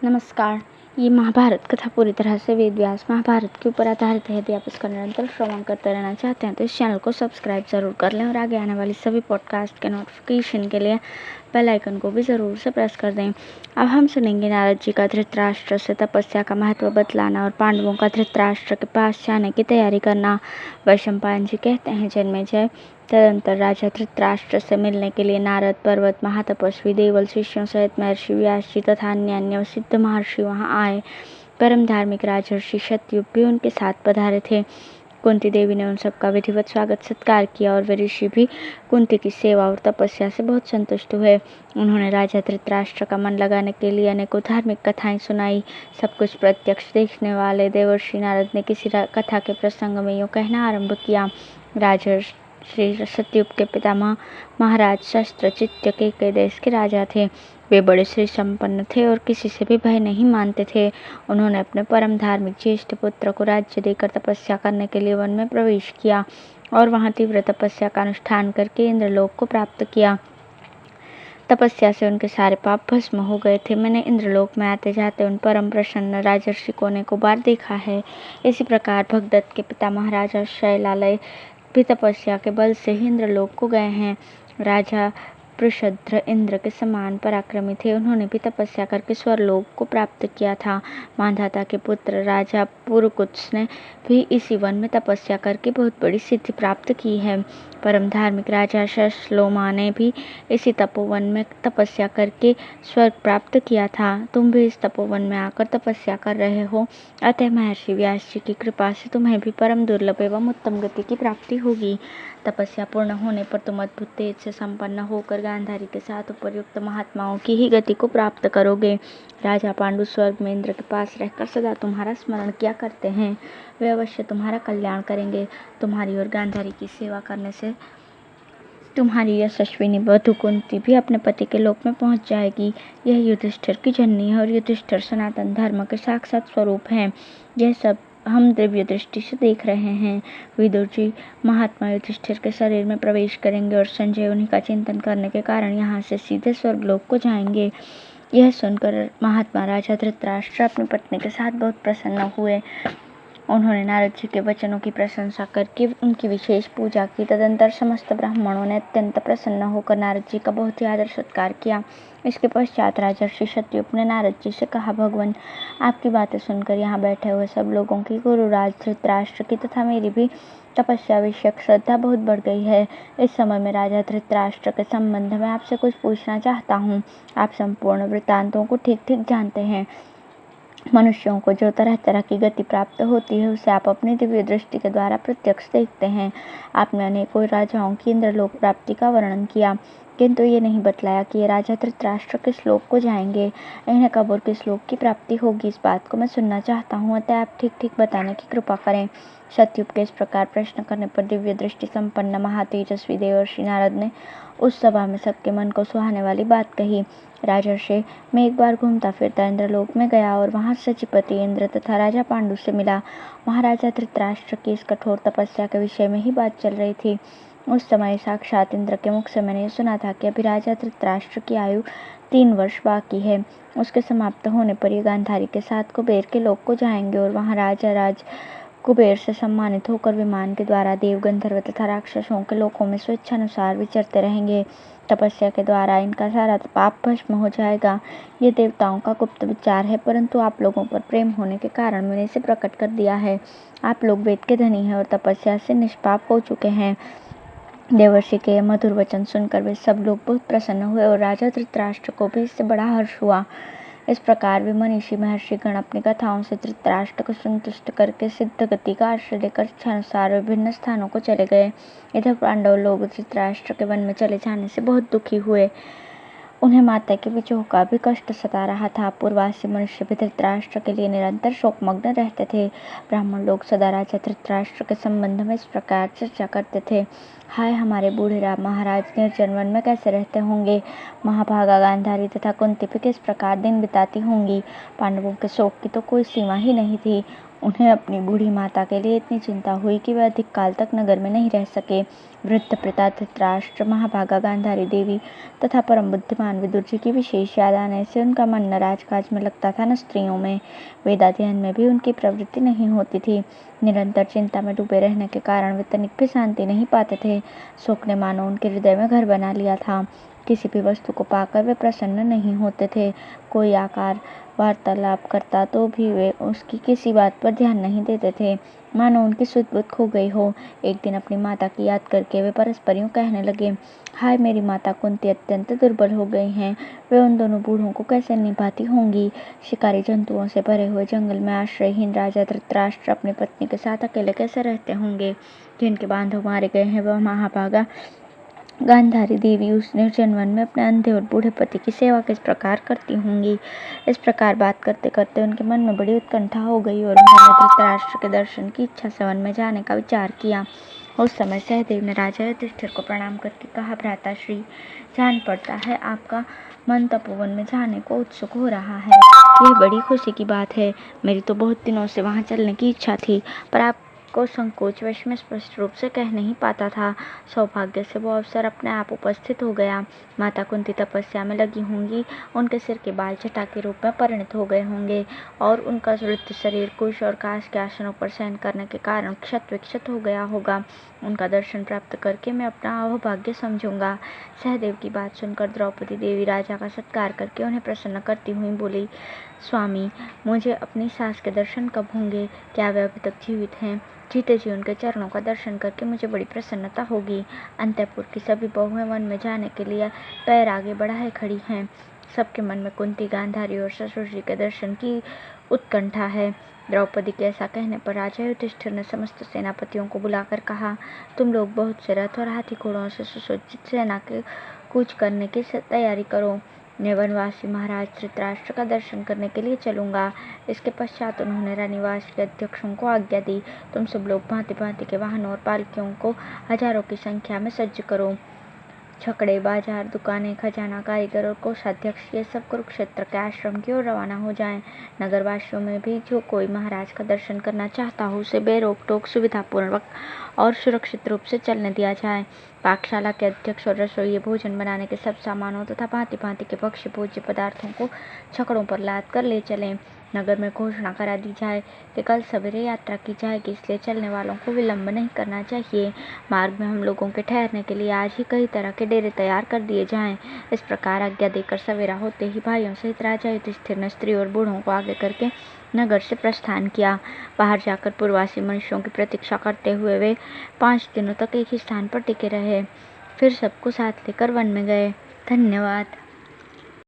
नमस्कार। ये महाभारत कथा पूरी तरह से वेद व्यास महाभारत के ऊपर आधारित है। यदि आप इसका निरंतर श्रवण करते रहना चाहते हैं तो इस चैनल को सब्सक्राइब जरूर कर लें और आगे आने वाली सभी पॉडकास्ट के नोटिफिकेशन के लिए बेल आइकन को भी ज़रूर से प्रेस कर दें। अब हम सुनेंगे नारद जी का धृतराष्ट्र से तपस्या का महत्व बतलाना और पांडवों का धृतराष्ट्र के पास जाने की तैयारी करना। वैशंपायन जी कहते हैं, जन्मेजय तदंतर राजा धृतराष्ट्र से मिलने के लिए नारद पर्वत महातपस्वी देवल शिष्यों सहित महर्षि व्यास जी तथा अन्य सिद्ध महर्षि वहां आए। परम धार्मिक राजर्षि शतयुग भी उनके साथ पधारे थे। कुंती देवी ने उन सबका विधिवत स्वागत सत्कार किया और वे ऋषि भी कुंती की सेवा और तपस्या से बहुत संतुष्ट हुए। उन्होंने राजा धृतराष्ट्र का मन लगाने के लिए अनेकों धार्मिक कथाएं सुनाई। सब कुछ प्रत्यक्ष देखने वाले देवर्षि नारद ने किसी कथा के प्रसंग में यूँ कहना आरंभ किया। राजर्षि श्री सतयुग के पितामह महाराज शस्त्रचित्त के देश के राजा थे। वे बड़े श्री संपन्न थे और किसी से भी भय नहीं मानते थे। उन्होंने अपने परम धार्मिक ज्येष्ठ पुत्र को राज्य देकर तपस्या करने के लिए वन में प्रवेश किया और वहां तीव्र तपस्या का अनुष्ठान करके इंद्रलोक को प्राप्त किया। तपस्या से उनके सारे पाप भस्म हो गए थे। मैंने इंद्रलोक में आते जाते उन परम प्रसन्न राजर्षि को अनेकों बार देखा है। इसी प्रकार भगदत्त के पिता महाराजा शैलालय भी तपस्या के बल से ही इंद्रलोक को गए हैं। राजा वृषध्र इंद्र के समान पराक्रमी थे। उन्होंने भी तपस्या करके स्वर्लोक को प्राप्त किया था। मांधाता के पुत्र राजा पुरुकुत्स ने भी इसी वन में तपस्या करके बहुत बड़ी सिद्धि प्राप्त की है। परम धार्मिक राजा शशलोमा ने भी इसी तपोवन में तपस्या करके स्वर्ग प्राप्त किया था। तुम भी इस तपोवन में आकर तपस्या कर रहे हो, अतः महर्षि व्यास जी की कृपा से तुम्हें भी परम दुर्लभ एवं उत्तम गति की प्राप्ति होगी। तपस्या पूर्ण होने पर तुम अद्भुत तेज से संपन्न होकर गांधारी के साथ उपयुक्त महात्माओं की ही गति को प्राप्त करोगे। राजा पांडु स्वर्ग में इंद्र के पास रहकर सदा तुम्हारा स्मरण किया करते हैं। वे अवश्य तुम्हारा कल्याण करेंगे। तुम्हारी और गांधारी की सेवा करने से तुम्हारी यशस्विनी बधू कुंती भी अपने पति के लोक में पहुंच जाएगी। यह युधिष्ठिर की जननी है और युधिष्ठिर सनातन धर्म के साक्षात स्वरूप हैं। यह सब हम दिव्य दृष्टि से देख रहे हैं। विदुर जी महात्मा युधिष्ठिर के शरीर में प्रवेश करेंगे और संजय उन्हीं का चिंतन करने के कारण यहाँ से सीधे स्वर्गलोक को जाएंगे। यह सुनकर महात्मा राजा धृतराष्ट्र अपनी पत्नी के साथ बहुत प्रसन्न हुए। उन्होंने नारद जी के वचनों की प्रशंसा करके उनकी विशेष पूजा की। तदंतर समस्त ब्राह्मणों ने अत्यंत प्रसन्न होकर नारद जी का बहुत ही आदर सत्कार किया। इसके पश्चात राजर्षि शतयुग ने नारद जी से कहा, भगवान, आपकी बातें सुनकर यहाँ बैठे हुए सब लोगों की गुरुराज धृतराष्ट्र की तथा मेरी भी तपस्या विषयक श्रद्धा बहुत बढ़ गई है। इस समय में राजा धृतराष्ट्र के संबंध में आपसे कुछ पूछना चाहता हूँ। आप संपूर्ण वृत्तांतों को ठीक ठीक जानते हैं। मनुष्यों को जो तरह तरह की गति प्राप्त होती है उसे आप अपनी दिव्य दृष्टि के द्वारा प्रत्यक्ष देखते हैं। आपने अनेकों राजाओं की इंद्रलोक प्राप्ति का वर्णन किया, किंतु ये नहीं बतलाया कि ये राजा धृतराष्ट्र किस लोक को जाएंगे। इन्हें कब और किस लोक की प्राप्ति होगी, इस बात को मैं सुनना चाहता हूँ, अतः आप ठीक ठीक बताने की कृपा करें। सतयुग के इस प्रकार प्रश्न करने पर दिव्य दृष्टि संपन्न महातेजस्वी देवर्षि नारद ने उस सभा में सबके मन को सुहाने वाली बात कही। राजर्षि, मैं एक बार घूमता फिरता इंद्रलोक में गया और वहां सचिपति इंद्र तथा राजा पांडु से मिला। महाराजा धृतराष्ट्र की इस कठोर तपस्या के विषय में ही बात चल रही थी। उस समय साक्षात इंद्र के मुख से मैंने सुना था कि अभी राजा धृतराष्ट्र की आयु 3 वर्ष बाकी है। उसके समाप्त होने पर ये गांधारी के साथ कुबेर के लोक को जाएंगे और वहां राजा कुबेर से सम्मानित होकर विमान के द्वारा देव गंधर्व तथा राक्षसों के लोकों में स्वेच्छानुसार विचरते रहेंगे। तपस्या के द्वारा इनका सारा पाप भस्म हो जाएगा। ये देवताओं का गुप्त विचार है, परंतु आप लोगों पर प्रेम होने के कारण मैंने इसे प्रकट कर दिया है। आप लोग वेद के धनी हैं और तपस्या से निष्पाप हो चुके हैं। देवर्षि के मधुर वचन सुनकर वे सब लोग बहुत प्रसन्न हुए और राजा धृतराष्ट्र को भी इससे बड़ा हर्ष हुआ। इस प्रकार वे मनीषी महर्षि गण अपनी कथाओं से धृतराष्ट्र को संतुष्ट करके सिद्ध गति का आश्रय लेकर इच्छानुसार विभिन्न स्थानों को चले गए। इधर पांडव लोग धृतराष्ट्र के वन में चले जाने से बहुत दुखी हुए। उन्हें माता के विजोह का भी कष्ट सता रहा था। पूर्वासी मनुष्य भी धृतराष्ट्र के लिए निरंतर शोकमग्न रहते थे। ब्राह्मण लोग सदा राजा धृतराष्ट्र के संबंध में इस प्रकार चर्चा करते थे, हाय हमारे बूढ़े राम महाराज निर्जन वन में कैसे रहते होंगे। महाभागा गांधारी तथा कुंती भी किस प्रकार दिन बिताती होंगी। पांडवों के शोक की तो कोई सीमा ही नहीं थी। उन्हें अपनी बूढ़ी माता के लिए इतनी चिंता हुई कि वह अधिक काल तक नगर में नहीं रह सके। वृद्ध पिता धृतराष्ट्र, महाभागा गांधारी देवी तथा परम बुद्धिमान विदुर जी की विशेष याद आने से उनका मन न राजकाज में लगता था न स्त्रियों में। वेदाध्ययन में भी उनकी प्रवृत्ति नहीं होती थी। निरंतर चिंता में डूबे रहने के कारण वे तनिक भी शांति नहीं पाते थे। शोक ने मानो उनके हृदय में घर बना लिया था। किसी भी वस्तु को पाकर वे प्रसन्न नहीं होते थे। कोई आकार वार्तालाप करता तो भी वे उसकी किसी बात पर ध्यान नहीं देते थे, मानो उनकी सुध बुध खो गई हो। एक दिन अपनी माता की याद करके वे परस्पर यूं कहने लगे, हाय मेरी माता कुंती अत्यंत दुर्बल हो गई हैं। वे उन दोनों बूढ़ों को कैसे निभाती होंगी। शिकारी जंतुओं से भरे हुए जंगल में आश्रयहीन राजा धृतराष्ट्र अपनी पत्नी के साथ अकेले कैसे रहते होंगे। जिनके बांधव मारे गए हैं वह महाभागा गांधारी देवी उस निर्जन वन में अपने अंधे और बूढ़े पति की सेवा किस प्रकार करती होंगी। इस प्रकार बात करते करते उनके मन में बड़ी उत्कंठा हो गई और उन्होंने धृतराष्ट्र के दर्शन की इच्छा से वन में जाने का विचार किया। उस समय सहदेव ने राजा युधिष्ठिर को प्रणाम करके कहा, भ्राता श्री, जान पड़ता है आपका मन तपोवन में जाने को उत्सुक हो रहा है। यह बड़ी खुशी की बात है। मेरी तो बहुत दिनों से वहां चलने की इच्छा थी, पर आपको संकोचवश में स्पष्ट रूप से कह नहीं पाता था। सौभाग्य से वो अवसर अपने आप उपस्थित हो गया। माता कुंती तपस्या में लगी होंगी, उनके सिर के बाल जटा के रूप में परिणत हो गए होंगे और उनका वृद्ध शरीर कुश और काश के आसनों पर शयन करने के कारण क्षत विक्षत हो गया होगा। उनका दर्शन प्राप्त करके मैं अपना अहोभाग्य समझूंगा। सहदेव की बात सुनकर द्रौपदी देवी राजा का सत्कार करके उन्हें प्रसन्न करती हुई बोली, स्वामी, मुझे अपनी सास के दर्शन कब होंगे? क्या वे अभी तक जीवित हैं? जीते जी उनके चरणों का दर्शन करके मुझे बड़ी प्रसन्नता होगी। अंतःपुर की सभी बहुएं वन में जाने के लिए पैर आगे बढ़ाए खड़ी हैं। सबके मन में कुंती, गांधारी और ससुर जी के दर्शन की उत्कंठा है। द्रौपदी के ऐसा कहने पर राजा युधिष्ठिर ने समस्त सेनापतियों को बुलाकर कहा, तुम लोग बहुत से रथ और हाथी घोड़ों से सुसज्जित सेना के कूच करने की तैयारी करो। मैं वनवासी महाराज धृतराष्ट्र का दर्शन करने के लिए चलूंगा। इसके पश्चात उन्होंने रानीवास के अध्यक्षों को आज्ञा दी, तुम सब लोग भांति भांति के वाहनों और पालकियों को हजारों की संख्या में सज्ज करो। छकड़े, बाजार, दुकानें, खजाना, कारीगर और कोषाध्यक्ष ये सब कुरुक्षेत्र के आश्रम की ओर रवाना हो जाएं। नगरवासियों में भी जो कोई महाराज का दर्शन करना चाहता हो उसे बेरोक टोक सुविधापूर्वक और सुरक्षित रूप से चलने दिया जाए। पाकशाला के अध्यक्ष और रसोइये भोजन बनाने के सब सामानों तथा भांति भांति के भक्ष्य भोज्य पदार्थों को छकड़ों पर लाद कर ले चलें। नगर में घोषणा करा दी जाए कि कल सवेरे यात्रा की जाएगी, इसलिए चलने वालों को विलंब नहीं करना चाहिए। मार्ग में हम लोगों के ठहरने के लिए आज ही कई तरह के डेरे तैयार कर दिए जाएं। इस प्रकार आज्ञा देकर सवेरा होते ही भाइयों सहित राजा युधिष्ठिर ने स्त्री और बूढ़ों को आगे करके नगर से प्रस्थान किया। बाहर जाकर पूर्ववासी मनुष्यों की प्रतीक्षा करते हुए वे 5 दिनों तक एक ही स्थान पर टिके रहे। फिर सबको साथ लेकर वन में गए। धन्यवाद।